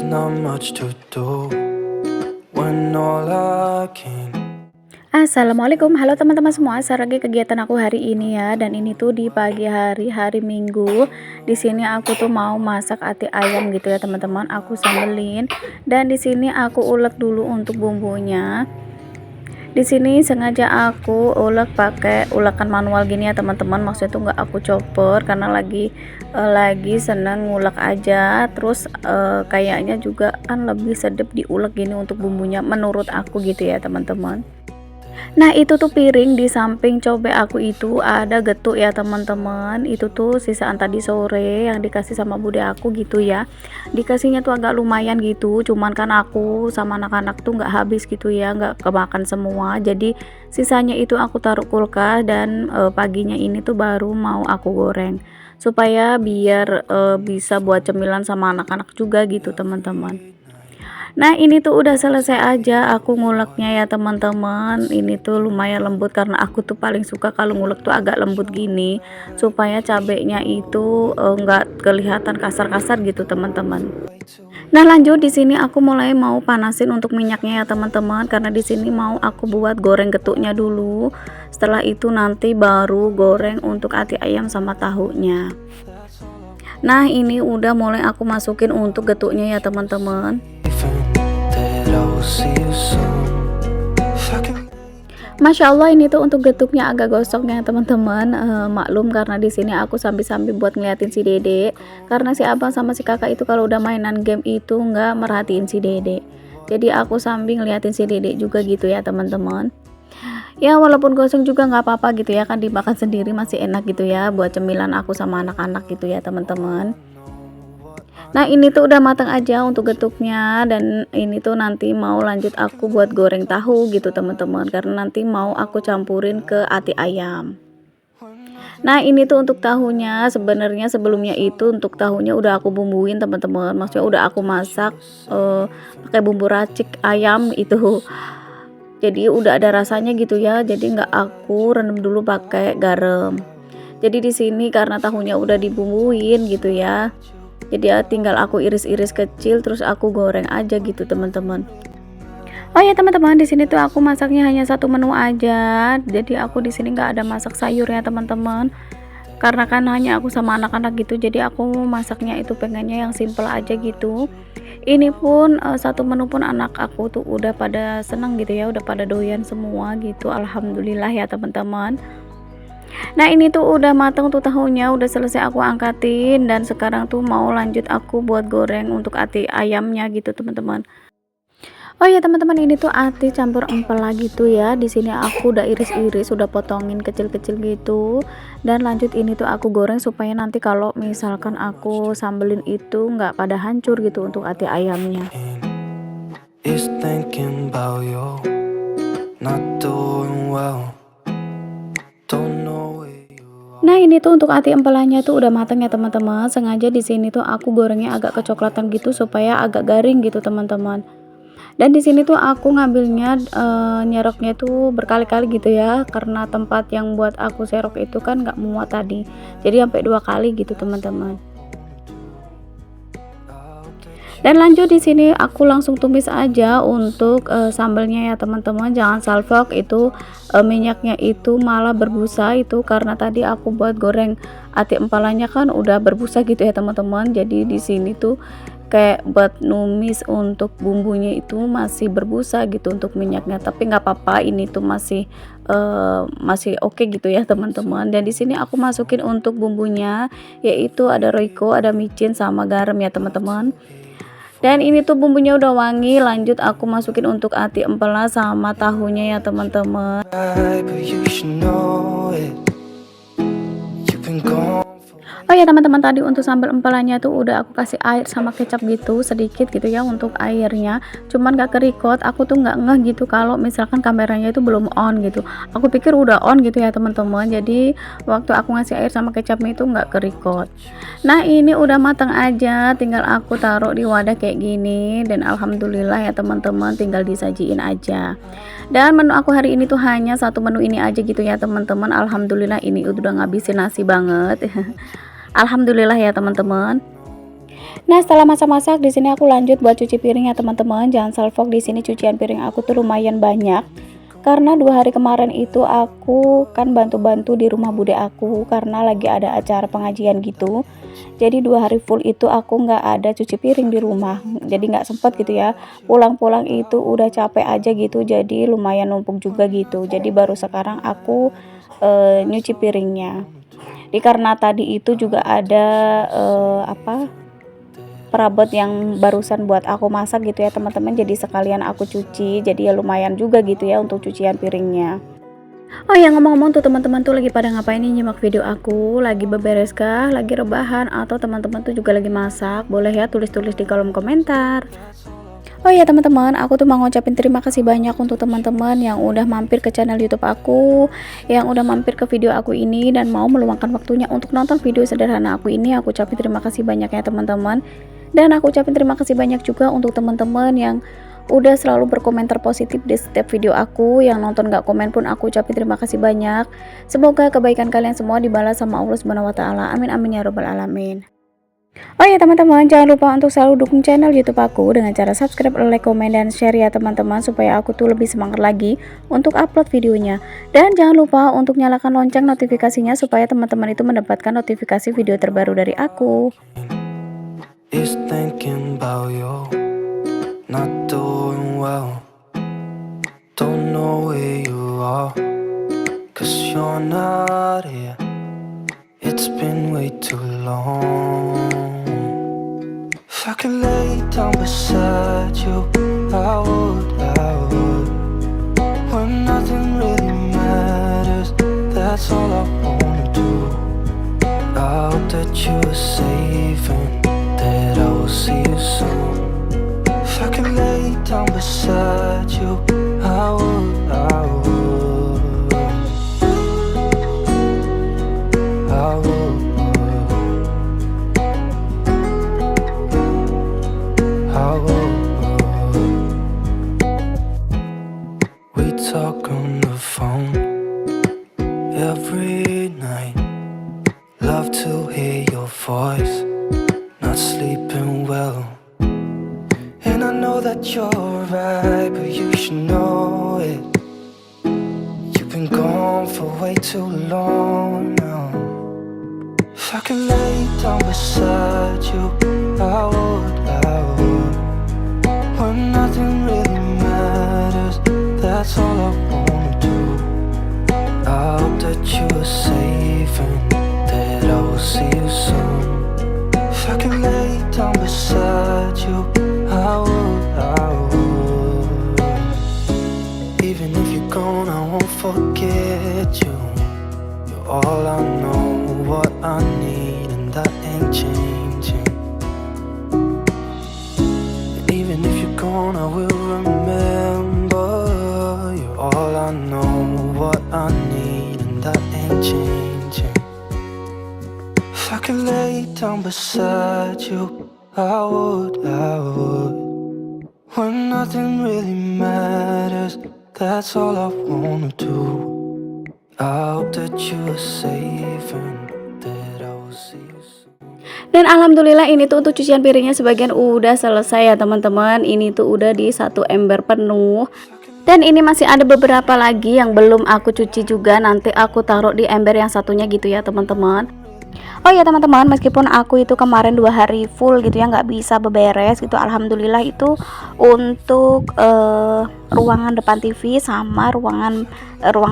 not much to do when all I can. Assalamualaikum, halo teman-teman semua. Sekarang lagi kegiatan aku hari ini ya, dan ini tuh di pagi hari, hari Minggu. Di sini aku tuh mau masak ati ayam gitu ya teman-teman. Aku sambelin, dan di sini aku ulek dulu untuk bumbunya. Di sini sengaja aku ulek pakai ulekan manual gini ya teman-teman. Maksudnya tuh nggak aku chopper karena lagi seneng ngulek aja. Terus kayaknya juga kan lebih sedap diulek gini untuk bumbunya menurut aku gitu ya teman-teman. Nah itu tuh piring di samping cobek aku itu ada getuk ya teman-teman. Itu tuh sisaan tadi sore yang dikasih sama bude aku gitu ya. Dikasihnya tuh agak lumayan gitu, cuman kan aku sama anak-anak tuh nggak habis gitu ya, nggak kemakan semua. Jadi sisanya itu aku taruh kulkas, dan paginya ini tuh baru mau aku goreng supaya biar bisa buat cemilan sama anak-anak juga gitu teman-teman. Nah ini tuh udah selesai aja aku nguleknya ya teman-teman. Ini tuh lumayan lembut karena aku tuh paling suka kalau ngulek tuh agak lembut gini, supaya cabenya itu nggak kelihatan kasar-kasar gitu teman-teman. Nah lanjut, di sini aku mulai mau panasin untuk minyaknya ya teman-teman, karena di sini mau aku buat goreng getuknya dulu. Setelah itu nanti baru goreng untuk ati ayam sama tahunya. Nah ini udah mulai aku masukin untuk getuknya ya teman-teman. Masya Allah, ini tuh untuk getuknya agak gosongnya teman-teman. Maklum karena di sini aku sambil-sambil buat ngeliatin si Dede, karena si abang sama si kakak itu kalau udah mainan game itu nggak merhatiin si Dede. Jadi aku sambil ngeliatin si Dede juga gitu ya teman-teman. Ya walaupun gosong juga nggak apa-apa gitu ya, kan dimakan sendiri masih enak gitu ya, buat cemilan aku sama anak-anak gitu ya teman-teman. Nah ini tuh udah matang aja untuk getuknya, dan ini tuh nanti mau lanjut aku buat goreng tahu gitu teman-teman, karena nanti mau aku campurin ke ati ayam. Nah ini tuh untuk tahunya, sebenarnya sebelumnya itu untuk tahunya udah aku bumbuin teman-teman, maksudnya udah aku masak pakai bumbu racik ayam itu, jadi udah ada rasanya gitu ya, jadi nggak aku rendam dulu pakai garam. Jadi di sini karena tahunya udah dibumbuin gitu ya, jadi ya tinggal aku iris-iris kecil terus aku goreng aja gitu teman-teman. Oh ya teman-teman, di sini tuh aku masaknya hanya satu menu aja, jadi aku di sini nggak ada masak sayur ya teman-teman, karena kan hanya aku sama anak-anak gitu, jadi aku masaknya itu pengennya yang simple aja gitu. Ini pun satu menu pun anak aku tuh udah pada seneng gitu ya, udah pada doyan semua gitu, alhamdulillah ya teman-teman. Nah ini tuh udah mateng tuh tahunya, udah selesai aku angkatin, dan sekarang tuh mau lanjut aku buat goreng untuk ati ayamnya gitu teman-teman. Oh ya teman-teman, ini tuh ati campur empela gitu ya. Di sini aku udah iris-iris, udah potongin kecil-kecil gitu, dan lanjut ini tuh aku goreng supaya nanti kalau misalkan aku sambelin itu nggak pada hancur gitu untuk ati ayamnya. Is thinking about you, not doing well. Don't know where you are. Nah ini tuh untuk ati empelanya tuh udah matang ya teman-teman. Sengaja di sini tuh aku gorengnya agak kecoklatan gitu supaya agak garing gitu teman-teman. Dan di sini tuh aku ngambilnya nyeroknya tuh berkali-kali gitu ya, karena tempat yang buat aku serok itu kan nggak muat tadi, jadi sampai 2 kali gitu teman-teman. Dan lanjut di sini aku langsung tumis aja untuk sambelnya ya teman-teman. Jangan salvok itu, minyaknya itu malah berbusa itu karena tadi aku buat goreng ati empalanya kan udah berbusa gitu ya teman-teman. Jadi di sini tuh kayak buat numis untuk bumbunya itu masih berbusa gitu untuk minyaknya, tapi nggak apa-apa, ini tuh masih oke gitu ya teman-teman. Dan di sini aku masukin untuk bumbunya, yaitu ada roiko, ada micin sama garam ya teman-teman. Dan ini tuh bumbunya udah wangi, lanjut aku masukin untuk ati empela sama tahunya ya teman-teman. But you should know it. You've been gone. Oh ya teman-teman, tadi untuk sambal empalanya tuh udah aku kasih air sama kecap gitu sedikit gitu ya untuk airnya, cuman gak kerikot. Aku tuh nggak ngeh gitu kalau misalkan kameranya itu belum on gitu, aku pikir udah on gitu ya teman-teman, jadi waktu aku ngasih air sama kecapnya itu nggak kerikot. Nah ini udah matang aja, tinggal aku taruh di wadah kayak gini, dan alhamdulillah ya teman-teman, tinggal disajiin aja. Dan menu aku hari ini tuh hanya satu menu ini aja gitu ya teman-teman. Alhamdulillah ini udah ngabisin nasi banget. Alhamdulillah ya teman-teman. Nah, setelah masak-masak di sini aku lanjut buat cuci piring ya teman-teman. Jangan salfok, di sini cucian piring aku tuh lumayan banyak. Karena 2 hari kemarin itu aku kan bantu-bantu di rumah bude aku karena lagi ada acara pengajian gitu. Jadi 2 hari full itu aku nggak ada cuci piring di rumah. Jadi nggak sempet gitu ya. Pulang-pulang itu udah capek aja gitu. Jadi lumayan numpuk juga gitu. Jadi baru sekarang aku nyuci piringnya. Karena tadi itu juga ada perabot yang barusan buat aku masak gitu ya teman-teman, jadi sekalian aku cuci, jadi ya lumayan juga gitu ya untuk cucian piringnya. Oh ya, ngomong-ngomong tuh teman-teman tuh lagi pada ngapain nih nyimak video aku, lagi beberes kah, lagi rebahan, atau teman-teman tuh juga lagi masak? Boleh ya tulis-tulis di kolom komentar. Oh ya teman-teman, aku tuh mau ngucapin terima kasih banyak untuk teman-teman yang udah mampir ke channel YouTube aku, yang udah mampir ke video aku ini dan mau meluangkan waktunya untuk nonton video sederhana aku ini. Aku ucapin terima kasih banyak ya teman-teman. Dan aku ucapin terima kasih banyak juga untuk teman-teman yang udah selalu berkomentar positif di setiap video aku. Yang nonton gak komen pun aku ucapin terima kasih banyak. Semoga kebaikan kalian semua dibalas sama Allah Subhanahu wa taala. Amin amin ya robbal alamin. Oh ya teman-teman, jangan lupa untuk selalu dukung channel YouTube aku dengan cara subscribe, like, komen, dan share ya teman-teman, supaya aku tuh lebih semangat lagi untuk upload videonya. Dan jangan lupa untuk nyalakan lonceng notifikasinya supaya teman-teman itu mendapatkan notifikasi video terbaru dari aku. Is thinking about you, not doing well. Don't know where you are, 'cause you're not here. It's been way too long. If I could lay down beside you, I would, I would. When nothing really matters, that's all I wanna do. I hope that you are safe and that I will see you soon. If I could lay down beside you, I would, I would. I would, I would. We talk on the phone every night. Love to hear your voice. Not sleeping well, and I know that you're right, but you should know it. You've been gone for way too long now. If I could lay down beside you, I would, I would. When nothing really matters, that's all I wanna do. I hope that you are safe and that I will see you soon. If I could lay down beside you, I would, I would. Even if you're gone, I won't forget you. You're all I know, what I need, and that ain't changing. And even if you're gone, I will remember. You're all I know, what I need, and that ain't changing. If I could lay down beside you, I would, I would. When nothing really matters, that's all I wanna do. I hope that you are safe and that I will see you soon. Dan alhamdulillah ini tuh untuk cucian piringnya sebagian udah selesai ya teman-teman. Ini tuh udah di 1 ember penuh. Dan ini masih ada beberapa lagi yang belum aku cuci juga, nanti aku taruh di ember yang satunya gitu ya teman-teman. Oh ya teman-teman, meskipun aku itu kemarin 2 hari full gitu ya nggak bisa beberes gitu, alhamdulillah itu untuk ruangan depan TV sama ruang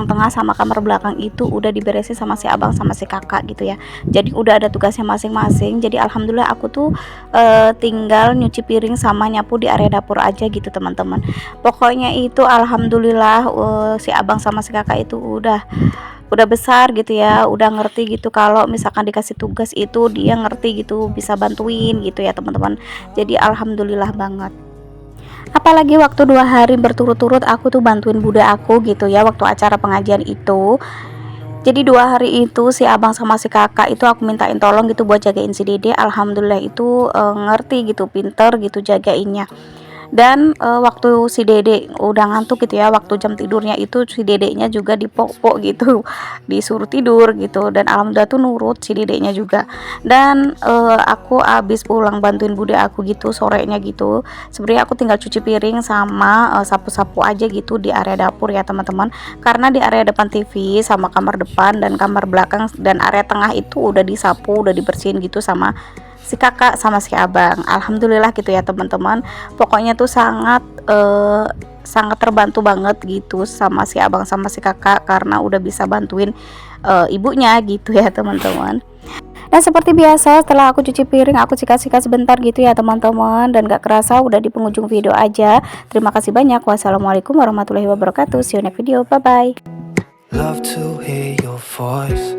tengah sama kamar belakang itu udah diberesin sama si abang sama si kakak gitu ya. Jadi udah ada tugasnya masing-masing. Jadi alhamdulillah aku tuh tinggal nyuci piring sama nyapu di area dapur aja gitu teman-teman. Pokoknya itu alhamdulillah si abang sama si kakak itu udah besar gitu ya, udah ngerti gitu kalau misalkan dikasih tugas itu dia ngerti gitu, bisa bantuin gitu ya teman-teman. Jadi alhamdulillah banget. Apalagi waktu 2 hari berturut-turut aku tuh bantuin bude aku gitu ya waktu acara pengajian itu. Jadi 2 hari itu si abang sama si kakak itu aku mintain tolong gitu buat jagain si dede. Alhamdulillah itu ngerti gitu, pinter gitu jagainnya. Dan waktu si Dede udah ngantuk gitu ya, waktu jam tidurnya itu si Dedeknya juga dipok-pok gitu, disuruh tidur gitu, dan alhamdulillah tuh nurut si Dedeknya juga. Dan aku abis pulang bantuin bude aku gitu sorenya gitu, sebenarnya aku tinggal cuci piring sama sapu-sapu aja gitu di area dapur ya teman-teman, karena di area depan TV sama kamar depan dan kamar belakang dan area tengah itu udah disapu, udah dibersihin gitu sama si kakak sama si abang. Alhamdulillah gitu ya teman-teman, pokoknya tuh sangat terbantu banget gitu sama si abang sama si kakak karena udah bisa bantuin ibunya gitu ya teman-teman. Dan seperti biasa setelah aku cuci piring aku sikat-sikat sebentar gitu ya teman-teman, dan gak kerasa udah di penghujung video aja. Terima kasih banyak. Wassalamualaikum warahmatullahi wabarakatuh. See you next video. Bye bye. Love to hear your voice.